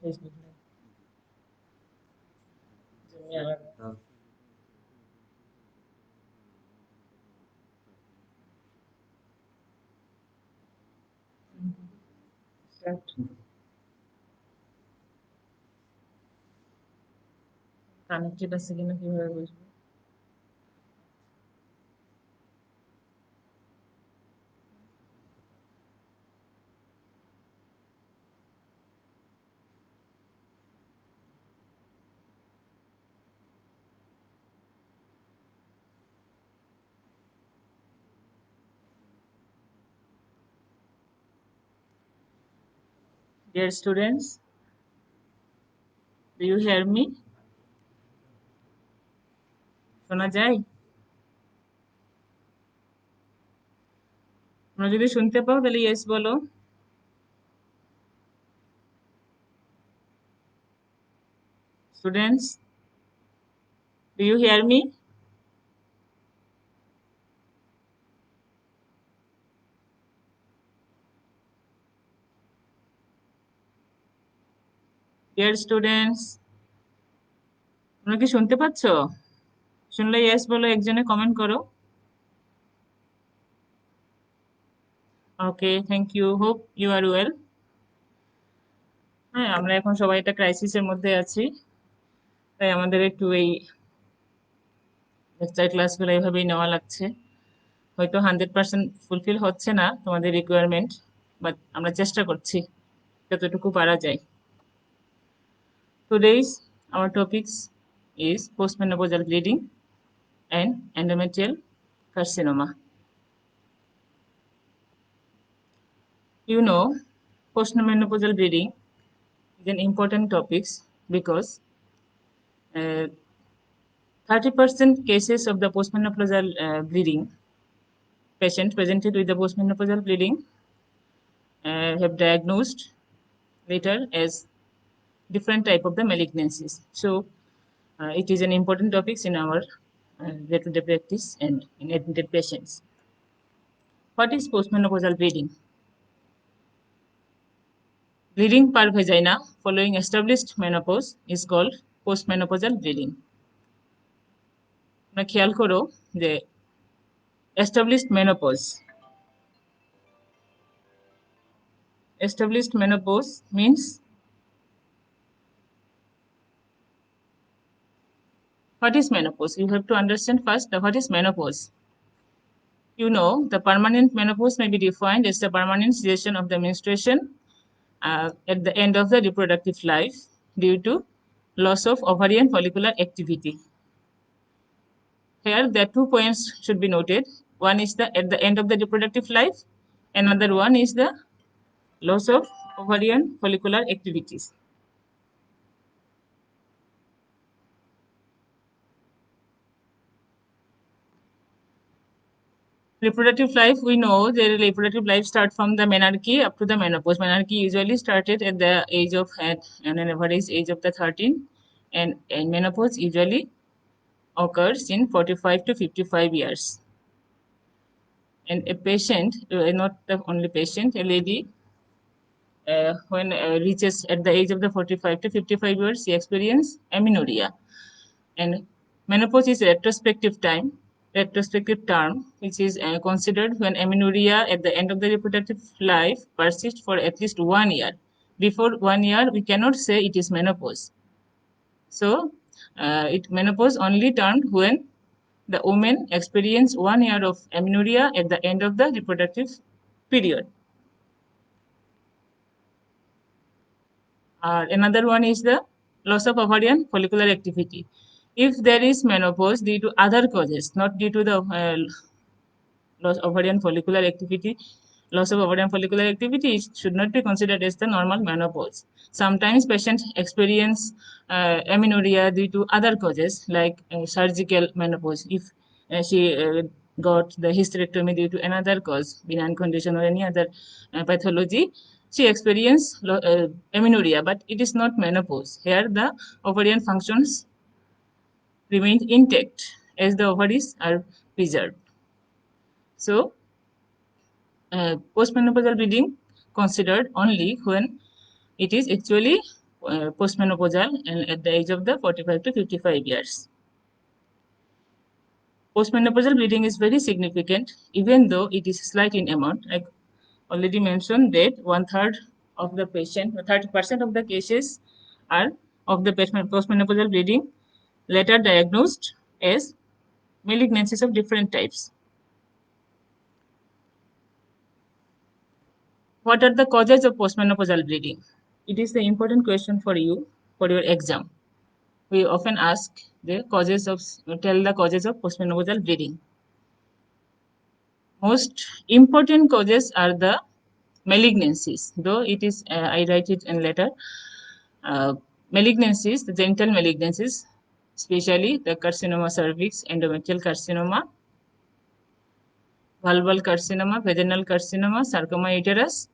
Facebook live. Jimmy agar start. Connected আছে কিনা কিভাবে বুঝবো? Dear students, do you hear me? শোনা যায়? তোমরা যদি শুনতে পাও তাহলে yes বলো। Students, do you hear me? Dear students, তোমরা কি শুনতে পাচ্ছ? শুনলে yes বলো, একজনে কমেন্ট করো। Okay, thank you. Hope you are well. হ্যাঁ, আমরা এখন সবাই একটা ক্রাইসিসের মধ্যে আছি, তাই আমাদের একটু এই লেকচার ক্লাসগুলো এইভাবেই নেওয়া লাগছে। হয়তো 100% ফুলফিল হচ্ছে না তোমাদের রিকোয়ারমেন্ট, বাট আমরা চেষ্টা করছি যতটুকু পারা যায়। Today's our topics is postmenopausal bleeding and endometrial carcinoma. You know, postmenopausal bleeding is an important topic because 30% cases of the postmenopausal bleeding patient presented with the postmenopausal bleeding have diagnosed later as different type of the malignancies. So it is an important topic in our day-to-day practice and in admitted patients. What is postmenopausal bleeding? Bleeding per vagina following established menopause is called postmenopausal bleeding. তোমরা খেয়াল করো যে established menopause means what is menopause? You have to understand first what is menopause. You know, the permanent menopause may be defined as the permanent cessation of the menstruation at the end of the reproductive life due to loss of ovarian follicular activity. Here, the 2 points should be noted. One is the at the end of the reproductive life. Another one is the loss of ovarian follicular activities. Reproductive life, we know the reproductive life start from the menarche up to the menopause. Menarche usually started at the age of at an average age of the 13, and menopause usually occurs in 45 to 55 years. And a patient, not the only patient, a lady, when reaches at the age of the 45 to 55 years, she experiences amenorrhea. And menopause is a retrospective term, which is considered when amenorrhea at the end of the reproductive life persists for at least 1 year. Before 1 year, we cannot say it is menopause. So, menopause only termed when the woman experience 1 year of amenorrhea at the end of the reproductive period. Another one is the loss of ovarian follicular activity. If there is menopause due to other causes, not due to the loss of ovarian follicular activity, it should not be considered as the normal menopause. Sometimes patients experience amenorrhea due to other causes like surgical menopause. If she got the hysterectomy due to another cause, benign condition or any other pathology, she experienced amenorrhea, but it is not menopause. Here the ovarian functions remain intact as the ovaries are preserved. So, postmenopausal bleeding considered only when it is actually postmenopausal and at the age of the 45 to 55 years. Postmenopausal bleeding is very significant, even though it is slight in amount. I already mentioned that 1/3 of the patient, 30% of the cases are of the postmenopausal bleeding later diagnosed as malignancies of different types. What are the causes of postmenopausal bleeding? It is the important question for you for your exam. We often ask the causes of tell the causes of postmenopausal bleeding. Most important causes are the malignancies, though it is I write it in letter. Malignancies, the genital malignancies, especially the carcinoma cervix, endometrial carcinoma, vulval carcinoma, vaginal carcinoma, sarcoma uterus,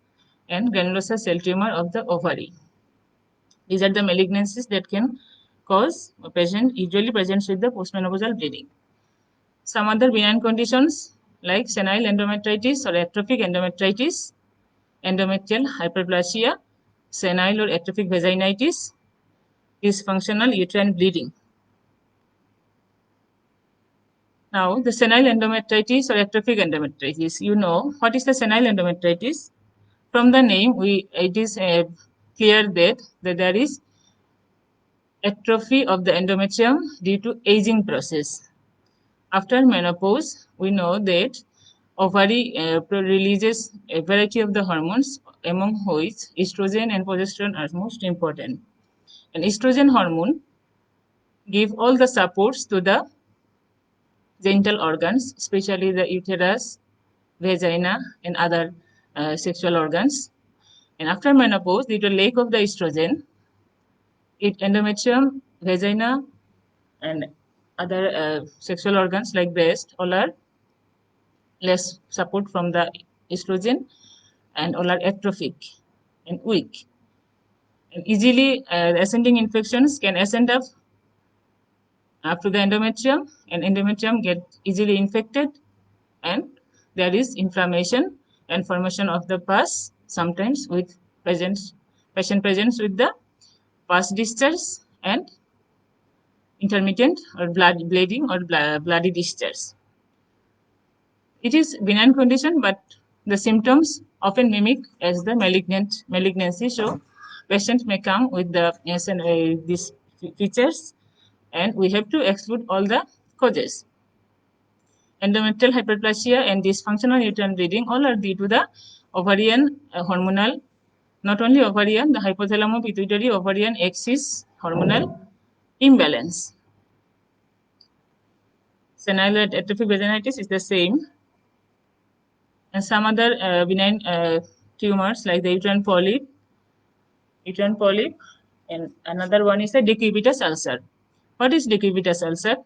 and granulosa cell tumor of the ovary. These are the malignancies that can cause a patient usually presents with the postmenopausal bleeding. Some other benign conditions like senile endometritis or atrophic endometritis, endometrial hyperplasia, senile or atrophic vaginitis, dysfunctional uterine bleeding. Now, the senile endometritis or atrophic endometritis, you know, what is the senile endometritis? From the name, it is clear that there is atrophy of the endometrium due to aging process. After menopause, we know that ovary releases a variety of the hormones, among which estrogen and progesterone are most important. And estrogen hormone give all the supports to the genital organs, especially the uterus, vagina, and other sexual organs. And after menopause, due to lack of the estrogen, endometrium, vagina, and other sexual organs like breast, all are less support from the estrogen and all are atrophic and weak. And easily ascending infections can ascend up to the endometrium, and endometrium get easily infected, and there is inflammation and formation of the pus, sometimes with patient presents with the pus discharge and intermittent or bleeding or bloody discharge. It is benign condition, but the symptoms often mimic as the malignancy. So patient may come with these features, and we have to exclude all the causes. Endometrial hyperplasia and dysfunctional uterine bleeding all are due to the ovarian hormonal, not only ovarian, the hypothalamo pituitary ovarian axis hormonal imbalance. Senile atrophic vaginitis is the same. And some other benign tumors like the uterine polyp, and another one is the decubitus ulcer. What is decubitus ulcer?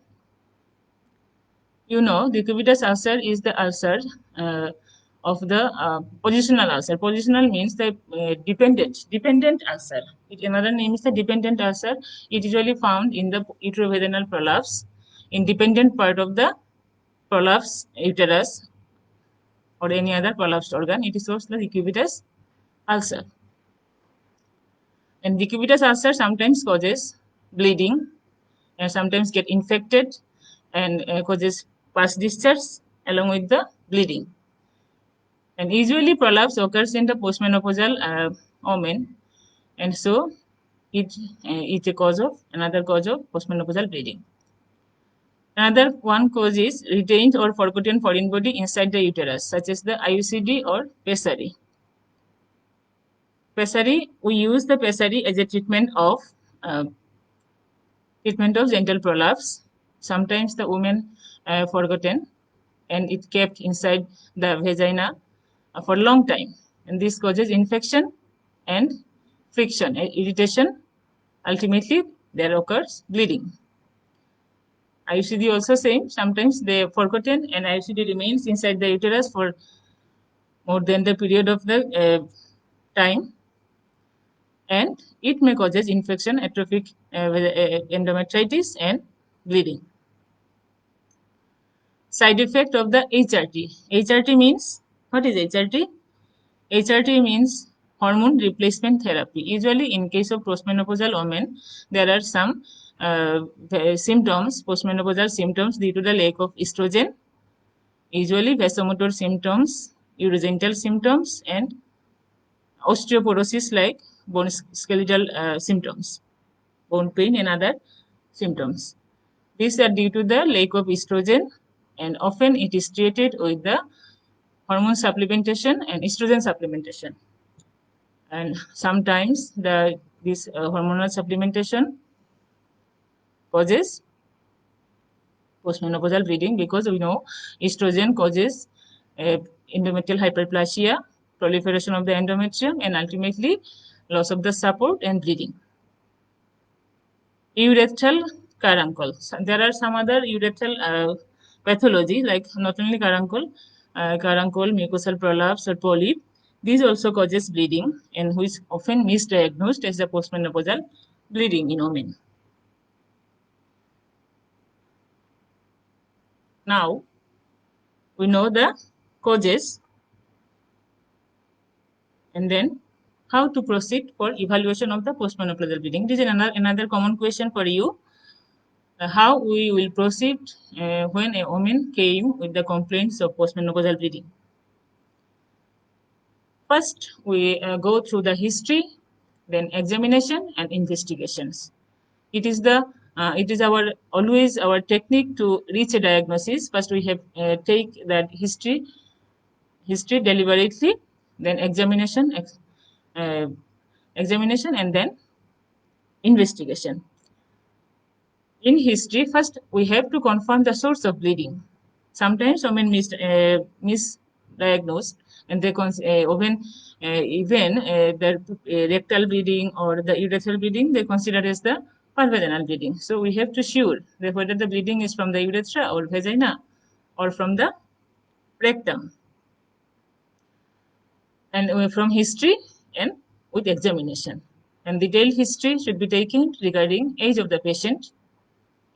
You know, decubitus ulcer is the ulcer of the positional ulcer. Positional means the dependent ulcer. Another name is the dependent ulcer. It is usually found in the uterovaginal prolapse, independent part of the prolapse uterus or any other prolapsed organ. It is also the decubitus ulcer. And decubitus ulcer sometimes causes bleeding and sometimes get infected and causes pus discharge along with the bleeding. And usually prolapse occurs in the postmenopausal women, and so it is another cause of postmenopausal bleeding. Another one cause is retained or forgotten foreign body inside the uterus, such as the IUCD or pessary. Pessary, we use the pessary as a treatment of genital prolapse. Sometimes the women forgotten and it kept inside the vagina for a long time, and this causes infection and friction, irritation. Ultimately, there occurs bleeding. IUCD also same. Sometimes they are forgotten and IUCD remains inside the uterus for more than the period of the time, and it may causes infection, atrophic endometritis, and bleeding. Side effect of the HRT. HRT means, what is HRT? HRT means hormone replacement therapy. Usually, in case of postmenopausal women, there are some symptoms, postmenopausal symptoms due to the lack of estrogen, usually vasomotor symptoms, urogenital symptoms, and osteoporosis like bone skeletal symptoms, bone pain, and other symptoms. These are due to the lack of estrogen, and often it is treated with the hormone supplementation and estrogen supplementation. And sometimes this hormonal supplementation causes postmenopausal bleeding, because we know estrogen causes endometrial hyperplasia, proliferation of the endometrium, and ultimately loss of the support and bleeding. Urethral carancol. So there are some other urethral pathology, like not only carancol, mucosal prolapse, or polyp. These also causes bleeding, and which often misdiagnosed as a postmenopausal bleeding in women. Now, we know the causes, and then how to proceed for evaluation of the postmenopausal bleeding. This is another common question for you. How we will proceed when a woman came with the complaints of postmenopausal bleeding. First, we go through the history, then examination and investigations. It is our always our technique to reach a diagnosis. First, we have take that history deliberately, then examination, and then investigation. In history, first we have to confirm the source of bleeding. Sometimes women misdiagnosed, and they even the rectal bleeding or the urethral bleeding they consider as the pervaginal bleeding. So we have to sure that whether the bleeding is from the urethra or vagina or from the rectum, and from history and with examination. And detailed history should be taken regarding age of the patient,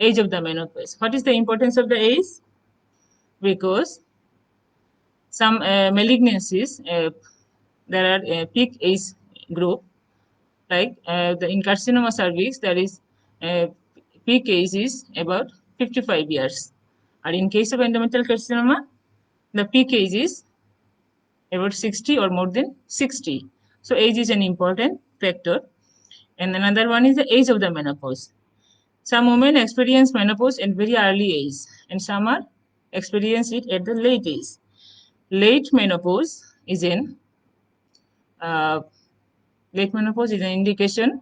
age of the menopause. What is the importance of the age? Because some malignancies, there are peak age group, like in carcinoma cervix, there is peak age is about 55 years. And in case of endometrial carcinoma, the peak age is about 60 or more than 60. So age is an important factor. And another one is the age of the menopause. Some women experience menopause at very early age, and some are experience it at the late age. Late menopause is an indication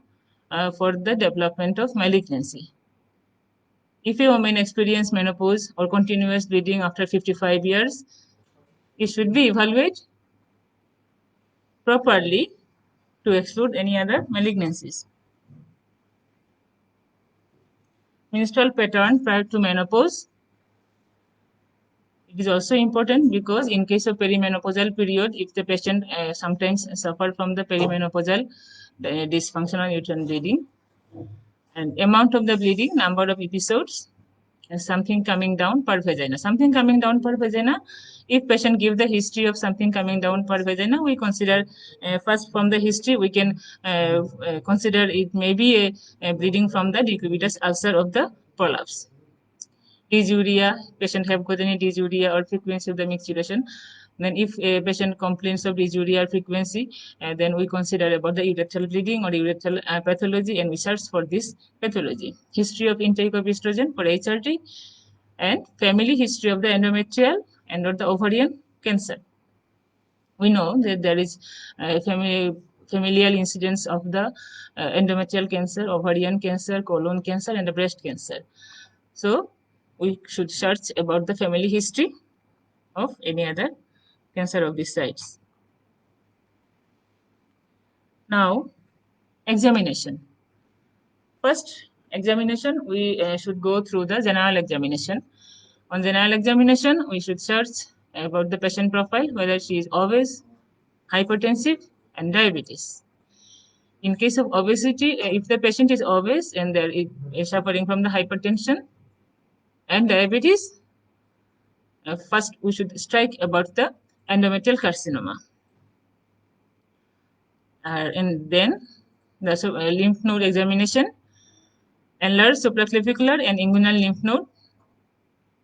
for the development of malignancy. If a woman experiences menopause or continuous bleeding after 55 years, it should be evaluated properly to exclude any other malignancies. Menstrual pattern prior to menopause. It is also important because in case of perimenopausal period, if the patient sometimes suffer from the perimenopausal dysfunctional uterine bleeding, and amount of the bleeding, number of episodes, and something coming down per vagina. Something coming down per vagina, if patient give the history of something coming down per vagina, we consider first from the history, we can consider it may be a bleeding from the decubitus ulcer of the prolapse. Dysuria, patient have got any dysuria or frequency of the micturition. Then if a patient complains of dysuria or frequency, then we consider about the urethral bleeding or urethral pathology, and we search for this pathology. History of intake of estrogen for HRT, and family history of the endometrial and or the ovarian cancer. We know that there is familial incidence of the endometrial cancer, ovarian cancer, colon cancer, and the breast cancer. So we should search about the family history of any other cancer of these sites. Now, examination. First examination, we should go through the general examination. On general examination, we should search about the patient profile, whether she is obese, hypertensive, and diabetes. In case of obesity, if the patient is obese and there is suffering from the hypertension and diabetes, first we should strike about the endometrial carcinoma. And then the lymph node examination, enlarged supraclavicular and inguinal lymph node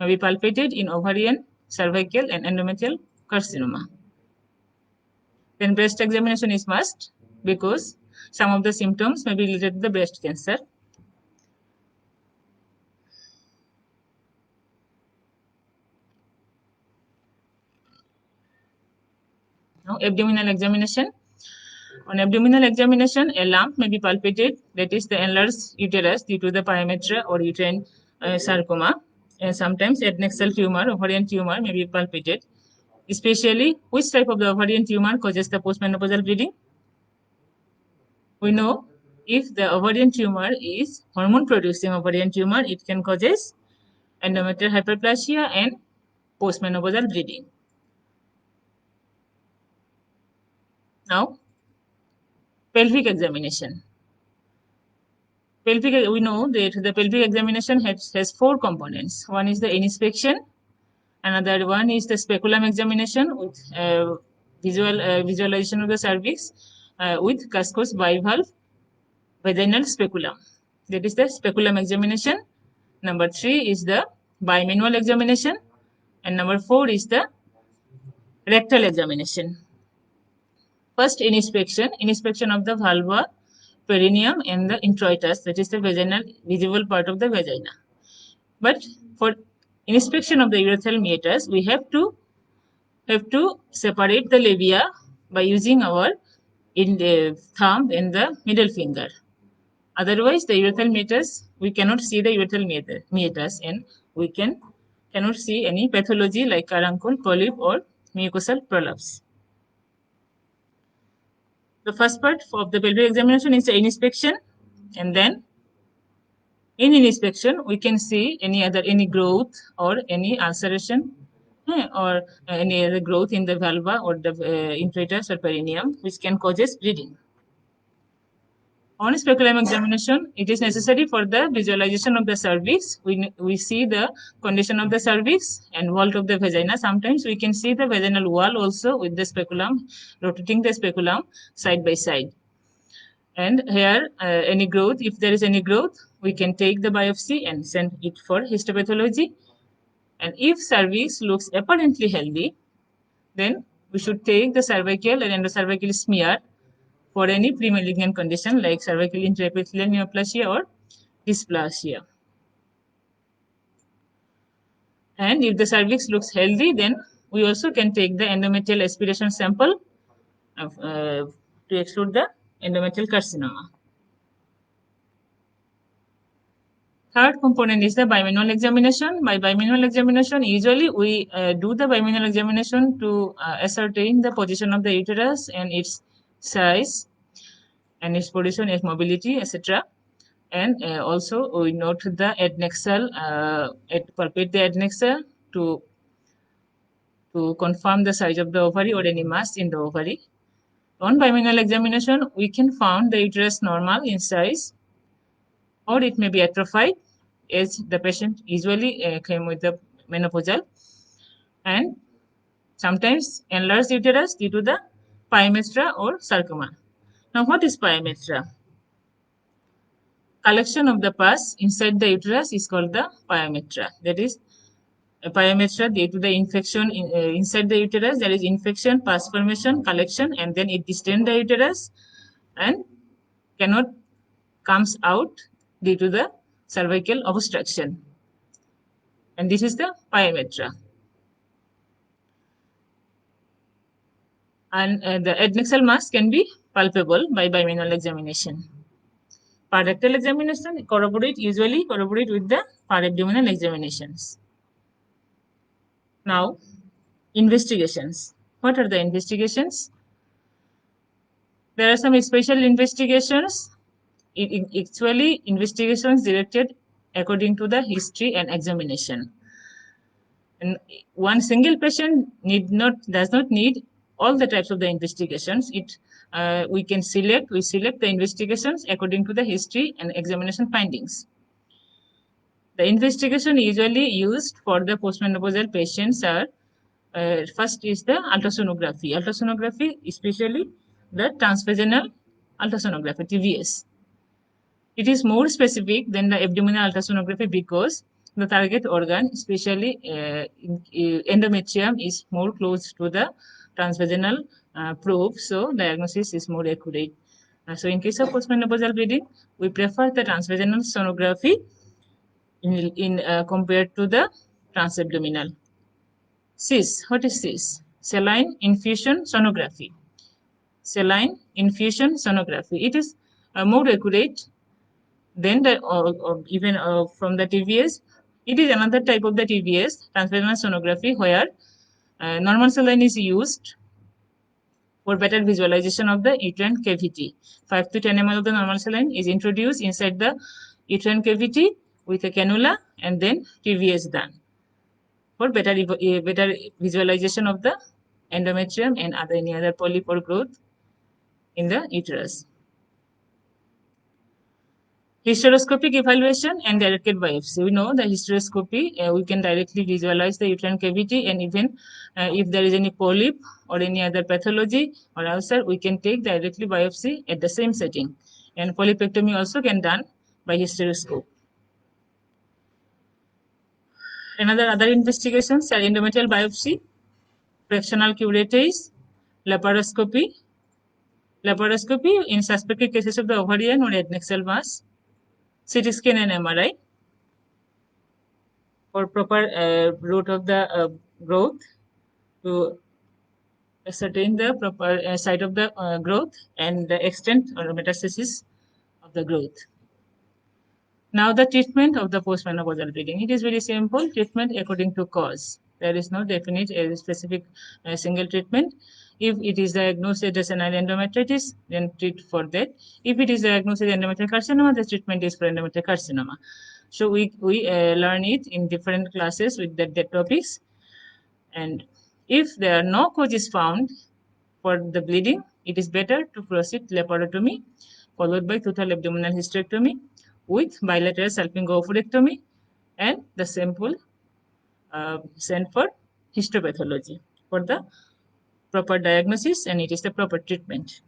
may be palpated in ovarian, cervical, and endometrial carcinoma. Then breast examination is must because some of the symptoms may be related to the breast cancer. Now, abdominal examination. On abdominal examination, a lump may be palpated, that is the enlarged uterus due to the pyometra or uterine sarcoma. And sometimes adnexal tumor, ovarian tumor may be palpated. Especially, which type of the ovarian tumor causes the postmenopausal bleeding? We know if the ovarian tumor is hormone-producing ovarian tumor, it can cause endometrial hyperplasia and postmenopausal bleeding. Now, pelvic examination. We know that the pelvic examination has four components. One is the inspection, another one is the speculum examination with visualization of the cervix with Casco's bivalve vaginal speculum. That is the speculum examination. Number 3 is the bimanual examination, and number 4 is the rectal examination. First, inspection of the vulva, perineum, and the introitus, that is the vaginal visible part of the vagina. But for inspection of the urethral meatus, we have to separate the labia by using our thumb and the middle finger. Otherwise, the urethral meatus, we cannot see the urethral meatus, and we cannot see any pathology like carbuncle, polyp, or mucosal prolapse. The first part of the pelvic examination is the inspection, and then in inspection we can see any growth or any ulceration or any other growth in the vulva or the introitus or perineum which can cause bleeding. On speculum examination, it is necessary for the visualization of the cervix. We see the condition of the cervix and vault of the vagina. Sometimes we can see the vaginal wall also with the speculum, rotating the speculum side by side. And here, any growth, if there is any growth, we can take the biopsy and send it for histopathology. And if cervix looks apparently healthy, then we should take the cervical and endocervical smear for any premalignant condition like cervical intraepithelial neoplasia or dysplasia. And if the cervix looks healthy, then we also can take the endometrial aspiration sample to exclude the endometrial carcinoma. Third component is the bimanual examination. By bimanual examination, usually we do the bimanual examination to ascertain the position of the uterus and its size and its position, its mobility, etc. And also we note the adnexal, palpate the adnexal to confirm the size of the ovary or any mass in the ovary. On bimanual examination, we can find the uterus normal in size, or it may be atrophied, as the patient usually came with the menopausal, and sometimes enlarged uterus due to the pyometra or sarcoma. Now, what is pyometra? Collection of the pus inside the uterus is called the pyometra. That is, a pyometra due to the infection inside the uterus. There is infection, pus formation, collection, and then it distends the uterus and cannot comes out due to the cervical obstruction. And this is the pyometra. And the adnexal mass can be palpable by bimanual examination. Rectal examination usually corroborate with the abdominal examinations. Now, investigations. What are the investigations? There are some special investigations. Actually, investigations directed according to the history and examination. And one single patient does not need all the types of the investigations. We select the investigations according to the history and examination findings. The investigation usually used for the postmenopausal patients are first is the ultrasonography. Ultrasonography, especially the transvaginal ultrasonography, TVS. It is more specific than the abdominal ultrasonography because the target organ, especially endometrium, is more close to the transvaginal probe, so diagnosis is more accurate. So in case of postmenopausal bleeding, we prefer the transvaginal sonography in compared to the transabdominal. CIS, what is CIS? Saline infusion sonography. Saline infusion sonography. It is more accurate than the even from the TVS. It is another type of the TVS, transvaginal sonography, where normal saline is used for better visualization of the uterine cavity. 5 to 10 ml of the normal saline is introduced inside the uterine cavity with a cannula and then TVS done for better visualization of the endometrium and any other polyp or growth in the uterus. Hysteroscopic evaluation and directed biopsy. We know the hysteroscopy, we can directly visualize the uterine cavity, and even if there is any polyp or any other pathology or ulcer, we can take directly biopsy at the same setting. And polypectomy also can done by hysteroscope. Other investigations are endometrial biopsy, fractional curetage, laparoscopy. Laparoscopy in suspected cases of the ovarian or adnexal mass, CT scan and MRI for proper route of the growth to ascertain the proper site of the growth and the extent or metastasis of the growth. Now the treatment of the postmenopausal bleeding. It is very simple treatment according to cause. There is no definite specific single treatment. If it is diagnosed as an endometritis, then treat for that. If it is diagnosed as endometrial carcinoma, the treatment is for endometrial carcinoma. So we learn it in different classes with the topics. And if there are no causes found for the bleeding, it is better to proceed laparotomy followed by total abdominal hysterectomy with bilateral salpingo oophorectomy and the sample sent for histopathology for the proper diagnosis, and it is the proper treatment.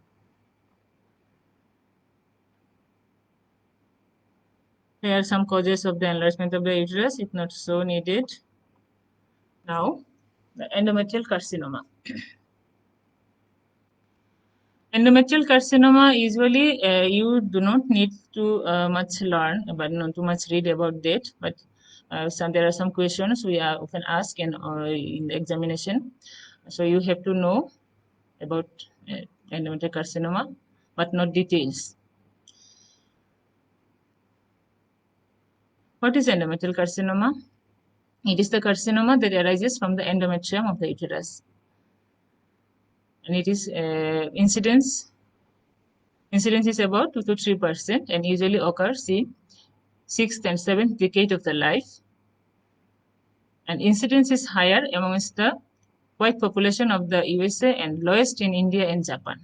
Here are some causes of the enlargement of the uterus, if not so needed. Now, the endometrial carcinoma. Endometrial carcinoma, usually you do not need to much learn, but not too much read about that. But there are some questions we are often asked in the examination. So you have to know about endometrial carcinoma, but not details. What is endometrial carcinoma? It is the carcinoma that arises from the endometrium of the uterus. And it is incidence is about 2 to 3% and usually occurs in 6th and 7th decade of the life. And incidence is higher amongst the white population of the USA and lowest in India and Japan.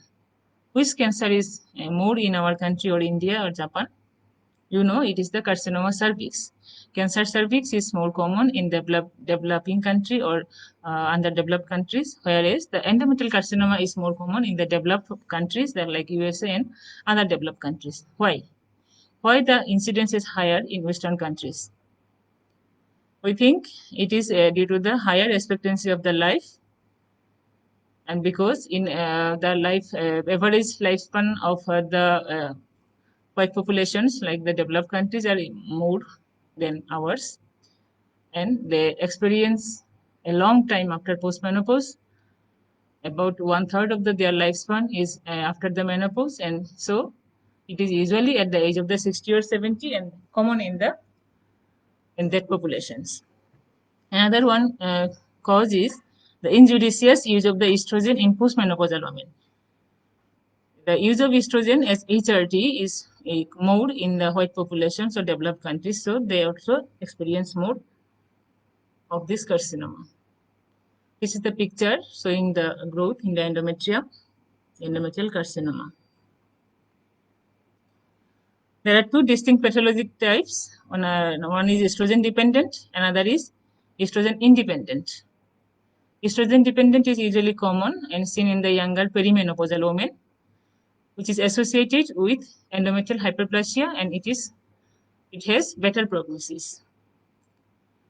Which cancer is more in our country or India or Japan? You know, it is the carcinoma cervix. Cancer cervix is more common in developing country or underdeveloped countries, whereas the endometrial carcinoma is more common in the developed countries that like USA and other developed countries. Why? Why the incidence is higher in Western countries? We think it is due to the higher expectancy of the life, and because in the average lifespan of the white populations like the developed countries are more than ours, and they experience a long time after postmenopause. About 1/3 of their lifespan is after the menopause, and so it is usually at the age of the 60 or 70 and common in that populations. Another one cause is the injudicious use of the estrogen in postmenopausal women. The use of estrogen as HRT is more in the white populations or developed countries, so they also experience more of this carcinoma. This is the picture showing the growth in the endometrium, endometrial carcinoma. There are two distinct pathologic types. One is estrogen dependent, another is estrogen independent. Estrogen dependent is usually common and seen in the younger perimenopausal women, which is associated with endometrial hyperplasia, and it has better prognosis.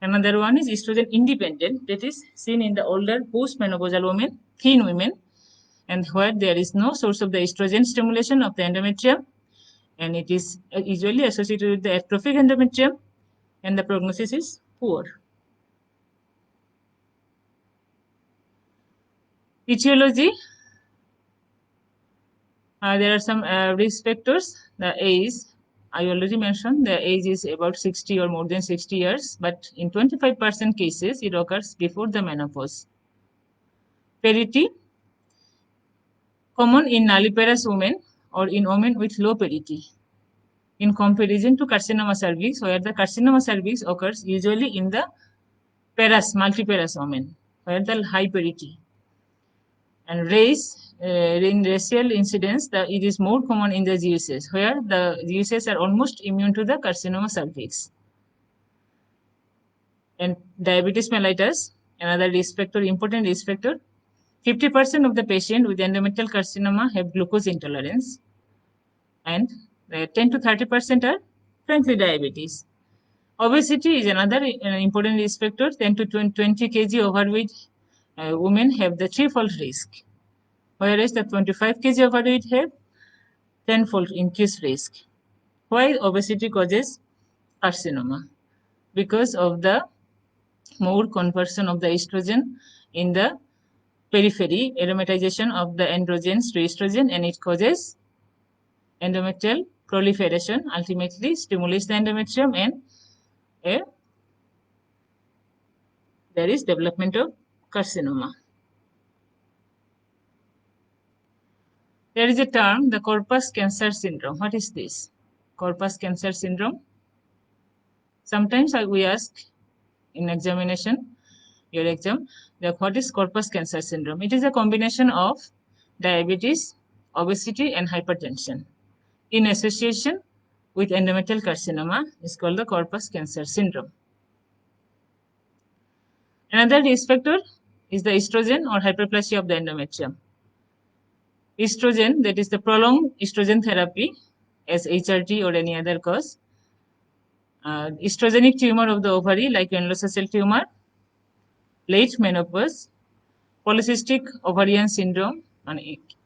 Another one is estrogen independent, that is seen in the older postmenopausal women, thin women, and where there is no source of the estrogen stimulation of the endometrium, and it is usually associated with the atrophic endometrium, and the prognosis is poor. Etiology, there are some risk factors. The age, I already mentioned, the age is about 60 or more than 60 years, but in 25% cases, it occurs before the menopause. Parity, common in nulliparous women or in women with low parity, in comparison to carcinoma cervix, where the carcinoma cervix occurs usually in the multiparous women, where the high parity. And race, in racial incidence, it is more common in the GUSs, where the GUSs are almost immune to the carcinoma cervix. And diabetes mellitus, another risk factor, important risk factor. 50% of the patients with endometrial carcinoma have glucose intolerance, and 10 to 30% are frankly diabetes. Obesity is another important risk factor. 10 to 20 kg overweight women have the threefold risk, whereas the 25 kg overweight have tenfold increased risk. Why obesity causes carcinoma? Because of the more conversion of the estrogen in the periphery, aromatization of the androgens to estrogen, and it causes endometrial proliferation, ultimately stimulates the endometrium, and there is development of carcinoma. There is a term, the corpus cancer syndrome. What is this? Corpus cancer syndrome. Sometimes we ask in examination, your exam, what is corpus cancer syndrome? It is a combination of diabetes, obesity, and hypertension in association with endometrial carcinoma. Is called the corpus cancer syndrome. Another risk factor is the estrogen or hyperplasia of the endometrium. Estrogen, that is the prolonged estrogen therapy as HRT or any other cause. Estrogenic tumor of the ovary like Wenlosa cell tumor, late menopause, polycystic ovarian syndrome,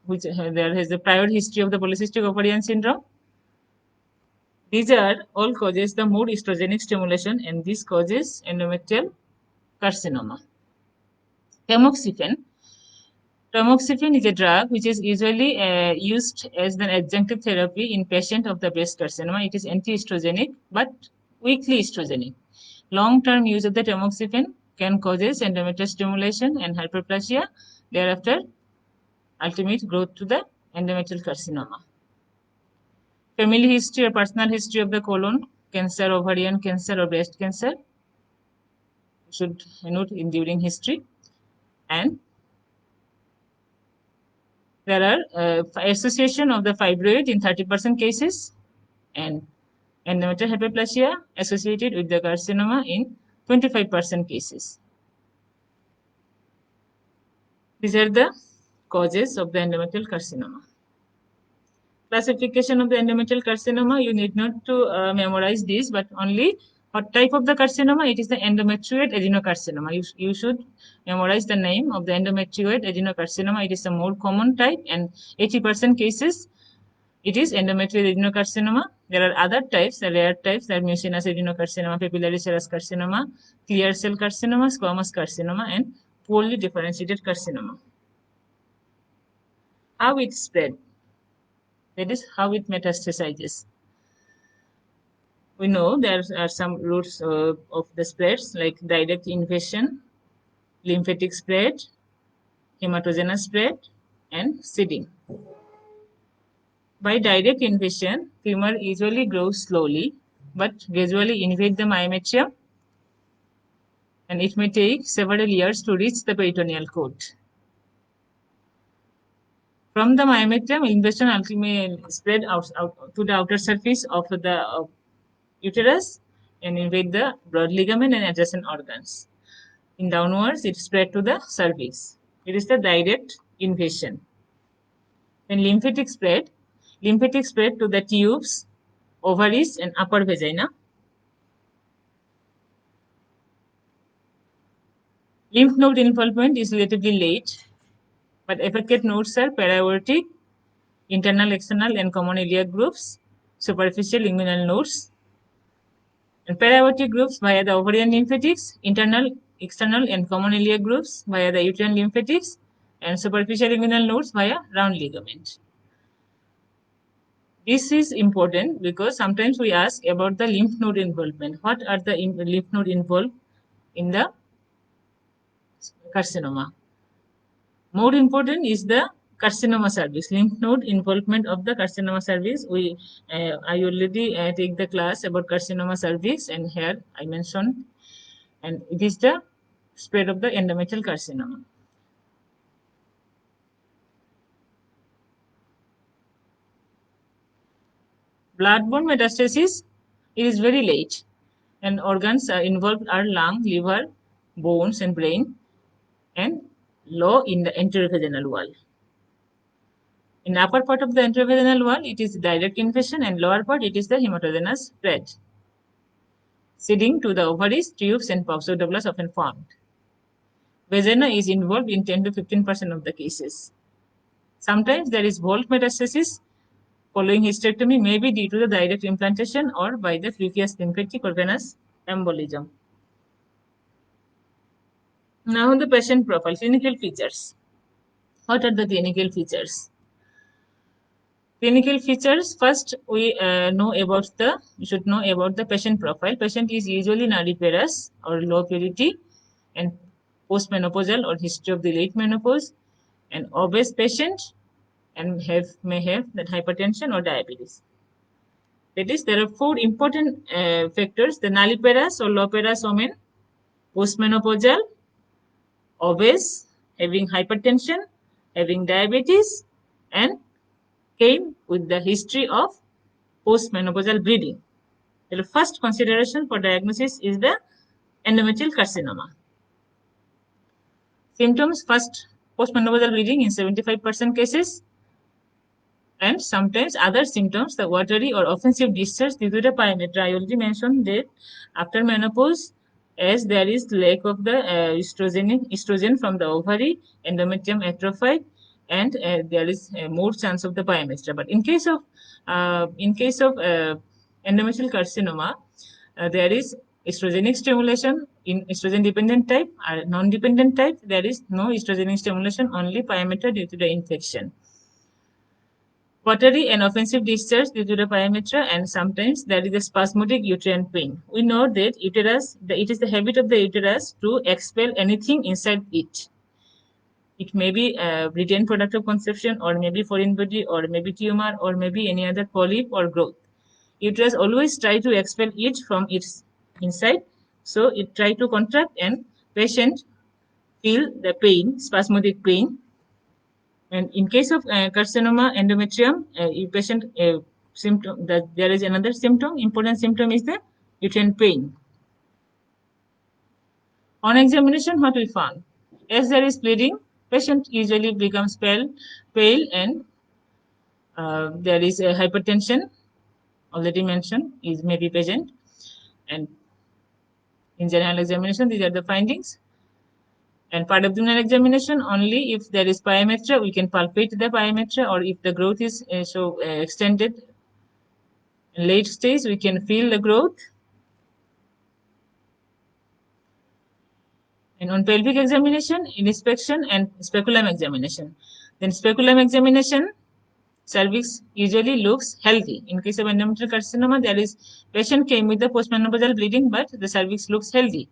which there has a prior history of the polycystic ovarian syndrome. These are all causes the more estrogenic stimulation, and this causes endometrial carcinoma. Tamoxifen. Tamoxifen is a drug which is usually used as an adjunctive therapy in patient of the breast carcinoma. It is anti-estrogenic but weakly estrogenic. Long-term use of the tamoxifen can cause endometrial stimulation and hyperplasia, thereafter ultimate growth to the endometrial carcinoma. Family history or personal history of the colon cancer, ovarian cancer, or breast cancer should note in during history. And there are association of the fibroid in 30% cases, and endometrial hyperplasia associated with the carcinoma in 25% cases. These are the causes of the endometrial carcinoma. Classification of the endometrial carcinoma, you need not to memorize this, but only what type of the carcinoma. It is the endometrioid adenocarcinoma. You should memorize the name of the endometrioid adenocarcinoma. It is the more common type, and 80% cases it is endometrioid adenocarcinoma. There are other types, the rare types, that mucinous adenocarcinoma, papillary serous carcinoma, clear cell carcinoma, squamous carcinoma, and poorly differentiated carcinoma. How it spread? That is how it metastasizes. We know there are some routes of the spreads, like direct invasion, lymphatic spread, hematogenous spread, and seeding. By direct invasion, tumor usually grows slowly, but gradually invade the myometrium, and it may take several years to reach the peritoneal coat. From the myometrium, invasion ultimately spread out to the outer surface of the uterus and invade the broad ligament and adjacent organs. In downwards, it spread to the cervix. It is the direct invasion. When lymphatic spread, Lymphatic spread to the tubes, ovaries, and upper vagina. Lymph node involvement is relatively late, but affected nodes are para-aortic, internal, external, and common iliac groups, superficial inguinal nodes, and para-aortic groups via the ovarian lymphatics, internal, external, and common iliac groups via the uterine lymphatics, and superficial inguinal nodes via round ligament. This is important because sometimes we ask about the lymph node involvement. What are the lymph node involved in the carcinoma? More important is the carcinoma cervix, lymph node involvement of the carcinoma cervix. I already take the class about carcinoma cervix, and here I mentioned, and it is the spread of the endometrial carcinoma. Blood-borne metastasis, it is very late, and organs involved are lung, liver, bones, and brain, and low in the enterovaginal wall. In upper part of the enterovaginal wall, it is direct invasion, and lower part, it is the hematogenous spread. Seeding to the ovaries, tubes, and pseudoblast often formed. Vagina is involved in 10 to 15% of the cases. Sometimes there is volt metastasis following hysterectomy, may be due to the direct implantation or by the previous lymphatic or venous embolism. Now the patient profile, clinical features. What are the clinical features? Clinical features, first we should know about the patient profile. Patient is usually nulliparous or low purity and postmenopausal or history of the late menopause, and obese patient, and may have that hypertension or diabetes. That is, there are four important factors: the nulliparous or low-parous women, postmenopausal, obese, having hypertension, having diabetes, and came with the history of postmenopausal bleeding. The first consideration for diagnosis is the endometrial carcinoma. Symptoms, first, postmenopausal bleeding in 75% cases, and sometimes other symptoms, the watery or offensive discharge due to the pyometra. I already mentioned that after menopause, as there is lack of the estrogen from the ovary, endometrium atrophied, and there is more chance of the pyometra. But in case of endometrial carcinoma, there is estrogenic stimulation in estrogen dependent type or non dependent type. There is no estrogenic stimulation, only pyometra due to the infection. Watery and offensive discharge due to the pyometra, and sometimes there is a spasmodic uterine pain. We know that it is the habit of the uterus to expel anything inside it. It may be a retained product of conception, or maybe foreign body, or maybe tumor, or maybe any other polyp or growth. Uterus always try to expel it from its inside, so it try to contract, and patient feel the pain, spasmodic pain. And in case of carcinoma endometrium, patient symptom that there is another symptom. Important symptom is the uterine pain. On examination, what we found? As there is bleeding, patient usually becomes pale, and there is a hypertension. Already mentioned is maybe present, and in general examination, these are the findings. And part abdominal examination, only if there is pyometra, we can palpate the pyometra, or if the growth is extended in late stage, we can feel the growth. And on pelvic examination, inspection and speculum examination. Then speculum examination, cervix usually looks healthy. In case of endometrial carcinoma, there is patient came with the postmenopausal bleeding, but the cervix looks healthy.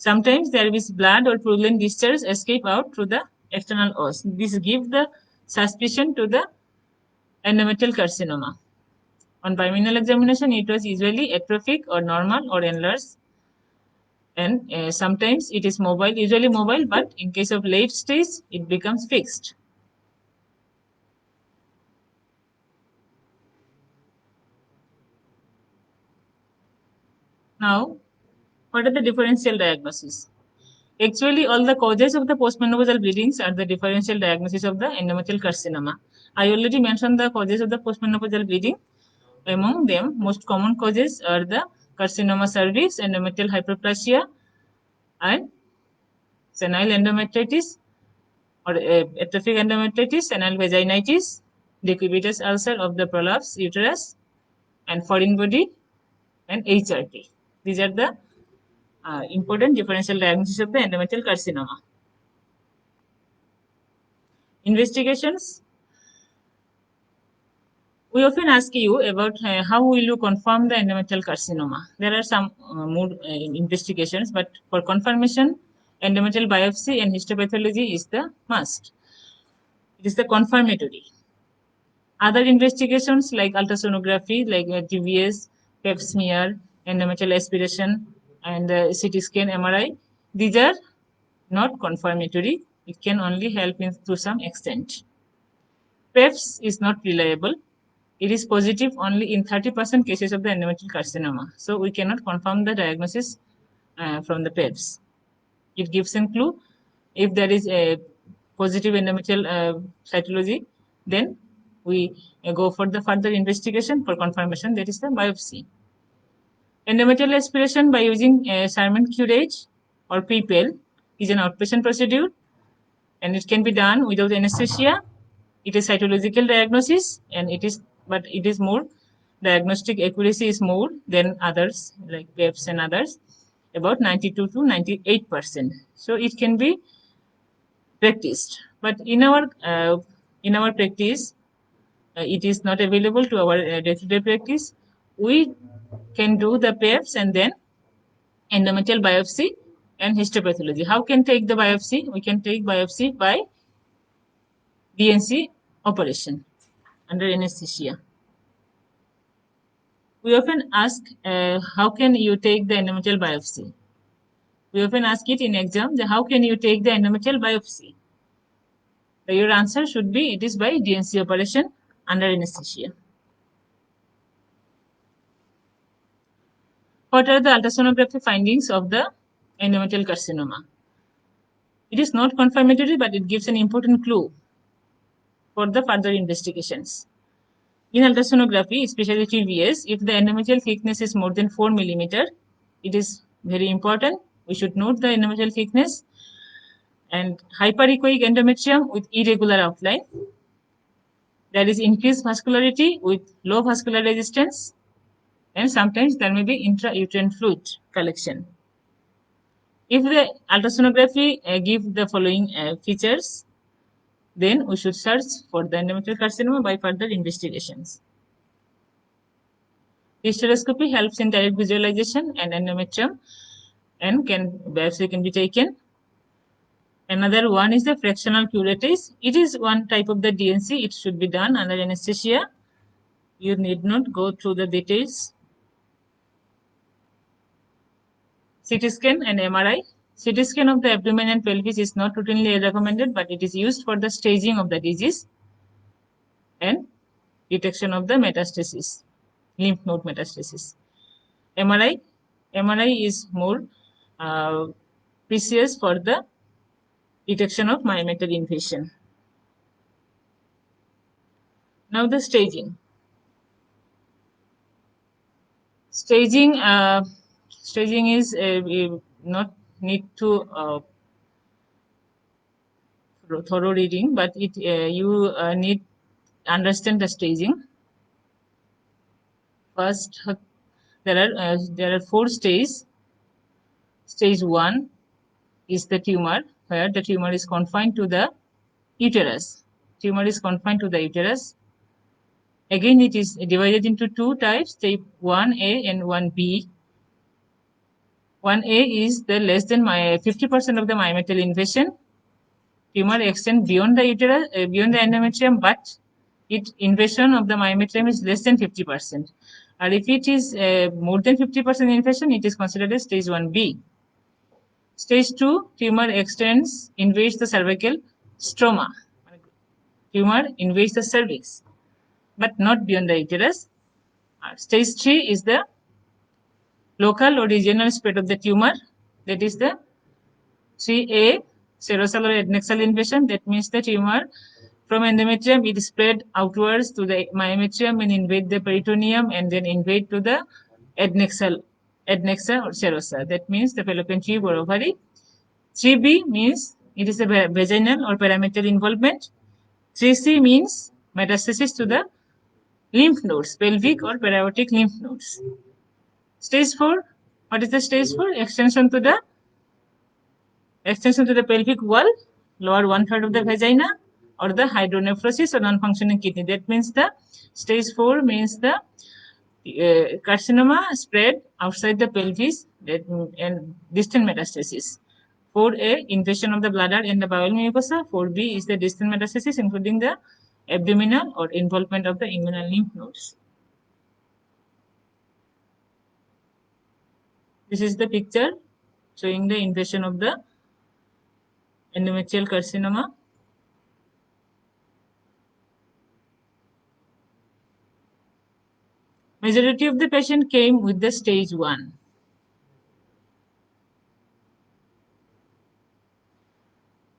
Sometimes there is blood or purulent discharge escape out through the external os. This gives the suspicion to the endometrial carcinoma. On bimanual examination, it was usually atrophic or normal or enlarged, and sometimes it is mobile, usually mobile, but in case of late stage, it becomes fixed. Now, what are the differential diagnoses? Actually, all the causes of the postmenopausal bleedings are the differential diagnosis of the endometrial carcinoma. I already mentioned the causes of the postmenopausal bleeding. Among them, most common causes are the carcinoma cervix, endometrial hyperplasia, and senile endometritis or atrophic endometritis, senile vaginitis, decubitus ulcer of the prolapse uterus, and foreign body, and HRT. These are the important differential diagnosis of the endometrial carcinoma. Investigations. We often ask you about how will you confirm the endometrial carcinoma. There are some more investigations, but for confirmation, endometrial biopsy and histopathology is the must. It is the confirmatory. Other investigations like ultrasonography, like TVS, pap smear, endometrial aspiration, and CT scan, MRI, these are not confirmatory. It can only help to some extent. PEPS is not reliable. It is positive only in 30% cases of the endometrial carcinoma. So we cannot confirm the diagnosis from the PEPS. It gives a clue. If there is a positive endometrial cytology, then we go for the further investigation for confirmation, that is the biopsy. Endometrial aspiration by using Sherman curage or PPL is an outpatient procedure, and it can be done without anesthesia. It is cytological diagnosis, and it is more diagnostic accuracy is more than others like PEPS and others, about 92 to 98%. So it can be practiced, but in our practice, it is not available to our day-to-day practice. We can do the PEPS and then endometrial biopsy and histopathology. How can take the biopsy? We can take biopsy by DNC operation under anesthesia. We often ask, how can you take the endometrial biopsy? We often ask it in exam, how can you take the endometrial biopsy? Your answer should be, it is by DNC operation under anesthesia. What are the ultrasonography findings of the endometrial carcinoma? It is not confirmatory, but it gives an important clue for the further investigations. In ultrasonography, especially TVS, if the endometrial thickness is more than 4 millimeter, it is very important. We should note the endometrial thickness. And hyperechoic endometrium with irregular outline. There is increased vascularity with low vascular resistance, and sometimes there may be intrauterine fluid collection. If the ultrasonography give the following features, then we should search for the endometrial carcinoma by further investigations. Hysteroscopy helps in direct visualization and endometrium, and biopsy can be taken. Another one is the fractional curettage. It is one type of the DNC. It should be done under anesthesia. You need not go through the details. CT scan and MRI. CT scan of the abdomen and pelvis is not routinely recommended, but it is used for the staging of the disease and detection of the metastasis, lymph node metastasis. MRI is more precious for the detection of myometrial invasion. Now the staging. Staging is not need to thorough reading, but you need understand the staging. First, there are 4 stages. Stage 1 is the tumor, where the tumor is confined to the uterus. Tumor is confined to the uterus. Again, it is divided into 2 types, type 1A and 1B. 1A is the less than 50% of the myometrial invasion. Tumor extends beyond the uterus, beyond the endometrium, but its invasion of the myometrium is less than 50%. And if it is more than 50% invasion, it is considered as stage 1B. Stage 2, tumor extends, invades the cervical stroma. Tumor invades the cervix, but not beyond the uterus. Stage 3 is the local or regional spread of the tumor. That is the 3A, serosal or adnexal invasion. That means the tumor from endometrium, it spread outwards to the myometrium and invade the peritoneum and then invade to the adnexal or serosa. That means the fallopian tube or ovary. 3B means it is a vaginal or parametrial involvement. 3C means metastasis to the lymph nodes, pelvic or paraortic lymph nodes. Stage 4, what is the stage 4? Extension to the pelvic wall, lower 1/3 of the vagina, or the hydronephrosis or non-functioning kidney. That means the stage 4 means the carcinoma spread outside the pelvis and distant metastasis. 4A, invasion of the bladder and the bowel mucosa. 4B is the distant metastasis, including the abdominal or involvement of the inguinal lymph nodes. This is the picture showing the invasion of the endometrial carcinoma. Majority of the patient came with the stage 1.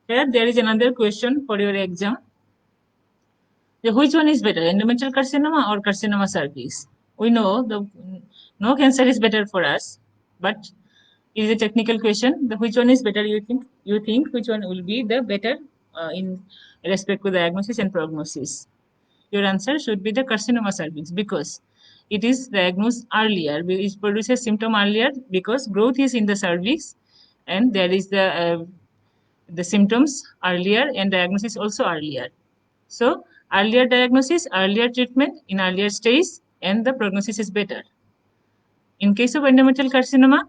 Here there is another question for your exam. Which one is better, endometrial carcinoma or carcinoma cervix? We know no cancer is better for us, but it is a technical question. Which one is better? You think which one will be the better in respect to diagnosis and prognosis? Your answer should be the carcinoma cervix because it is diagnosed earlier. It produces symptom earlier because growth is in the cervix, and there is the symptoms earlier and diagnosis also earlier. So earlier diagnosis, earlier treatment in earlier stage, and the prognosis is better. In case of endometrial carcinoma,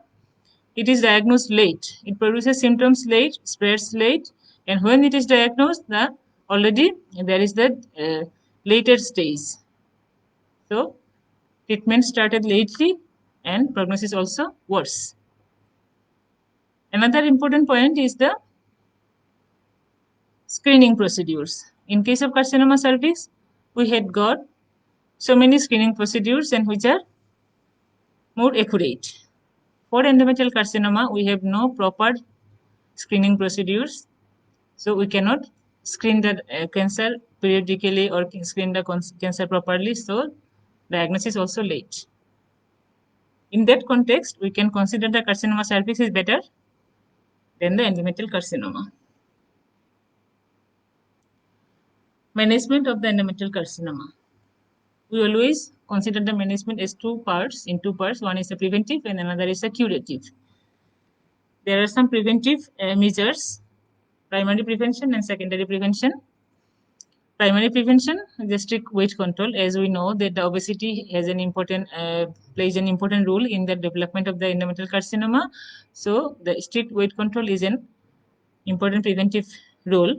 it is diagnosed late. It produces symptoms late, spreads late, and when it is diagnosed, already there is the later stage. So treatment started lately, and prognosis also worse. Another important point is the screening procedures. In case of carcinoma cervix, we had got so many screening procedures and which are more accurate. For endometrial carcinoma, we have no proper screening procedures, so we cannot screen the cancer periodically or screen the cancer properly, so diagnosis is also late. In that context, we can consider the carcinoma cervix is better than the endometrial carcinoma. Management of the endometrial carcinoma. We always consider the management as two parts. One is a preventive and another is a curative. There are some preventive measures, primary prevention and secondary prevention. Primary prevention, the strict weight control. As we know that the obesity has plays an important role in the development of the endometrial carcinoma. So the strict weight control is an important preventive role.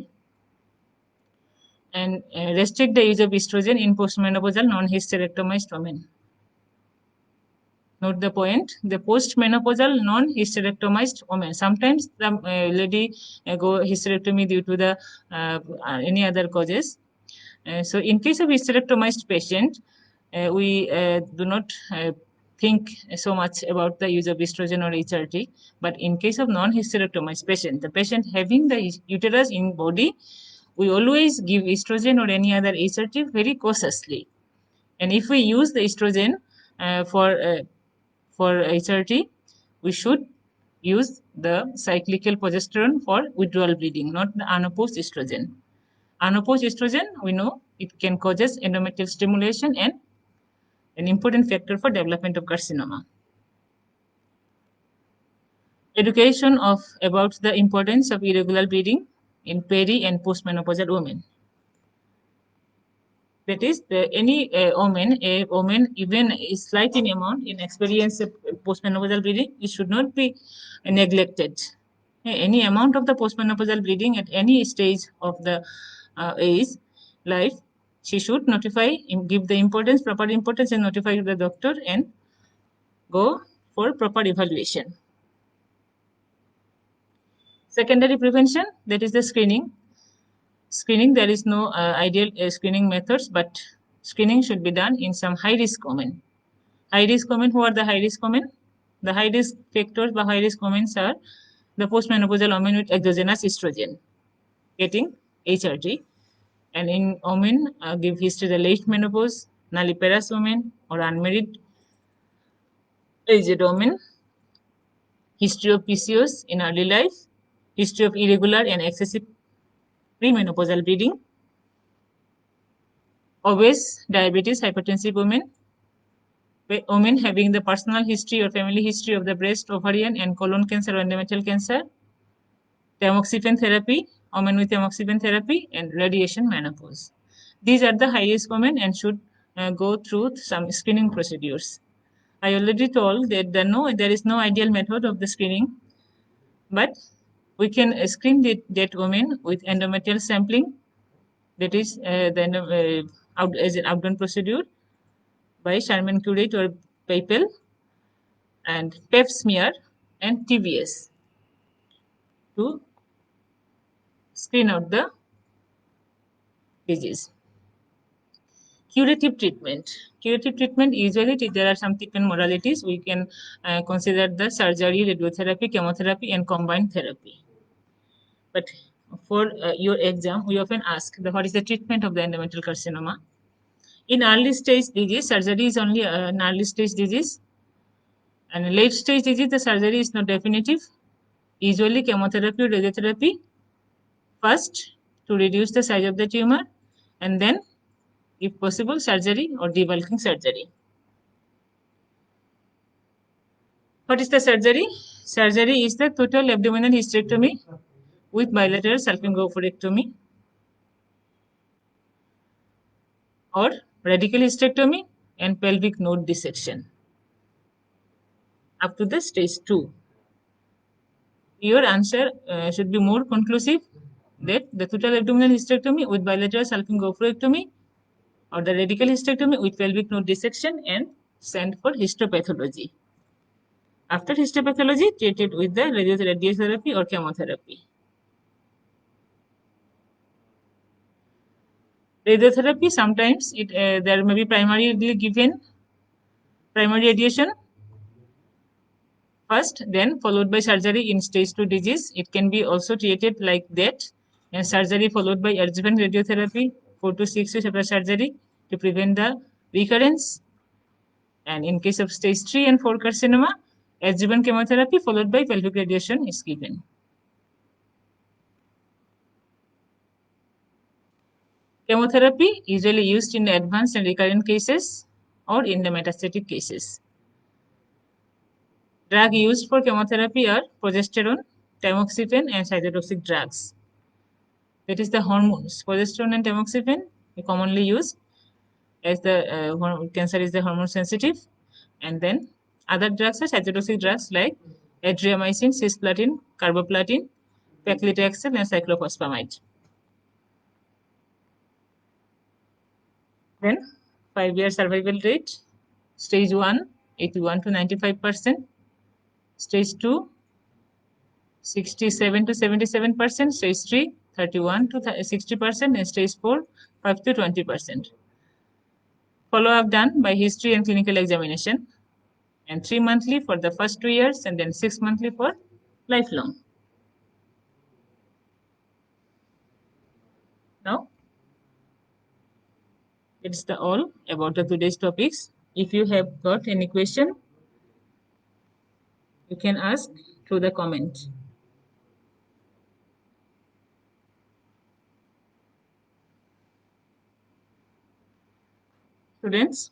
And restrict the use of estrogen in postmenopausal non-hysterectomized women. Note the point, the postmenopausal non-hysterectomized women. Sometimes the lady go hysterectomy due to the any other causes. So in case of hysterectomized patient, we do not think so much about the use of estrogen or HRT. But in case of non-hysterectomized patient, the patient having the uterus in body, we always give estrogen or any other HRT very cautiously. And if we use the estrogen for HRT, we should use the cyclical progesterone for withdrawal bleeding, not the unopposed estrogen. Unopposed estrogen, we know it can cause endometrial stimulation and an important factor for development of carcinoma. Education about the importance of irregular bleeding in peri and postmenopausal women. That is, any woman, even a slight in amount in experience of postmenopausal bleeding, it should not be neglected. Any amount of the postmenopausal bleeding at any stage of the age life, she should notify, give the importance, proper importance, and notify the doctor and go for proper evaluation. Secondary prevention, that is the screening. Screening, there is no ideal screening methods, but screening should be done in some high-risk women. High-risk women, who are the high-risk women? The high-risk factors by high-risk women are the postmenopausal women with exogenous estrogen, getting HRT. And in women, give history the late menopause, nulliparous women or unmarried aged women, history of PCOS in early life, history of irregular and excessive premenopausal bleeding, obese, diabetes, hypertensive women, women having the personal history or family history of the breast, ovarian, and colon cancer or endometrial cancer, tamoxifen therapy, women with tamoxifen therapy, and radiation menopause. These are the high risk women and should go through some screening procedures. I already told that there is no ideal method of the screening, but we can screen that women with endometrial sampling, that is as an outdone procedure by Sherman Curate or Papel, and Pap smear and TBS to screen out the disease. Curative treatment. Curative treatment, usually there are some treatment modalities. We can consider the surgery, radiotherapy, chemotherapy, and combined therapy. But for your exam, we often ask what is the treatment of the endometrial carcinoma. In early stage disease, surgery is only an early stage disease. And in late stage disease, the surgery is not definitive. Usually chemotherapy or radiotherapy first to reduce the size of the tumor, and then, if possible, surgery or debulking surgery. What is the surgery? Surgery is the total abdominal hysterectomy with bilateral salpingo-oophorectomy or radical hysterectomy and pelvic node dissection up to the stage 2. Your answer should be more conclusive that the total abdominal hysterectomy with bilateral salpingo-oophorectomy or the radical hysterectomy with pelvic node dissection, and send for histopathology. After histopathology, treated with the radiotherapy or chemotherapy. Radiotherapy, sometimes there may be primarily given primary radiation first, then followed by surgery in stage 2 disease. It can be also treated like that, and surgery followed by adjuvant radiotherapy 4 to 6 weeks after surgery to prevent the recurrence. And in case of stage 3 and 4 carcinoma, adjuvant chemotherapy followed by pelvic radiation is given. Chemotherapy usually used in the advanced and recurrent cases or in the metastatic cases. Drug used for chemotherapy are progesterone, tamoxifen, and cytotoxic drugs. That is the hormones. Progesterone and tamoxifen are commonly used as the cancer is the hormone sensitive, and then other drugs are cytotoxic drugs like adriamycin, cisplatin, carboplatin, paclitaxel, and cyclophosphamide. Then 5-year survival rate, stage 1, 81 to 95%, stage 2, 67 to 77%, stage 3, 31 to 60%, and stage 4, 5 to 20%. Follow-up done by history and clinical examination, and 3 monthly for the first 2 years, and then 6 monthly for lifelong. Now, it's all about the today's topics. If you have got any question, you can ask through the comment. Students,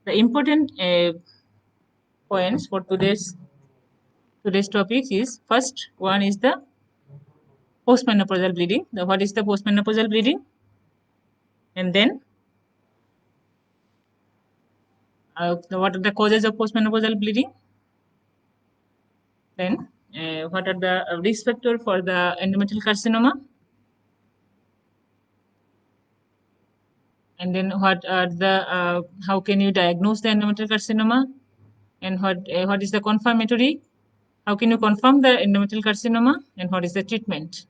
the important points for today's topic is, first one is the postmenopausal bleeding. What is the postmenopausal bleeding? And then what are the causes of postmenopausal bleeding? Then what are the risk factors for the endometrial carcinoma? And then what are the how can you diagnose the endometrial carcinoma? And what is the confirmatory? How can you confirm the endometrial carcinoma? And what is the treatment?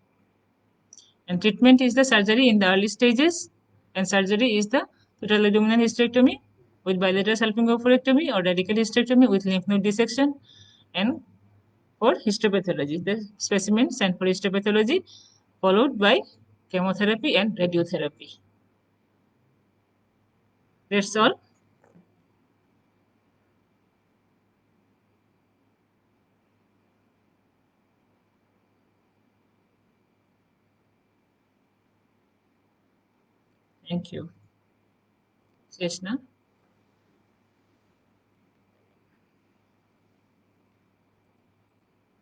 And treatment is the surgery in the early stages, and surgery is the total abdominal hysterectomy with bilateral salpingo-oophorectomy or radical hysterectomy with lymph node dissection, and for histopathology. The specimen sent for histopathology, followed by chemotherapy and radiotherapy. That's all. Thank you. Seshna.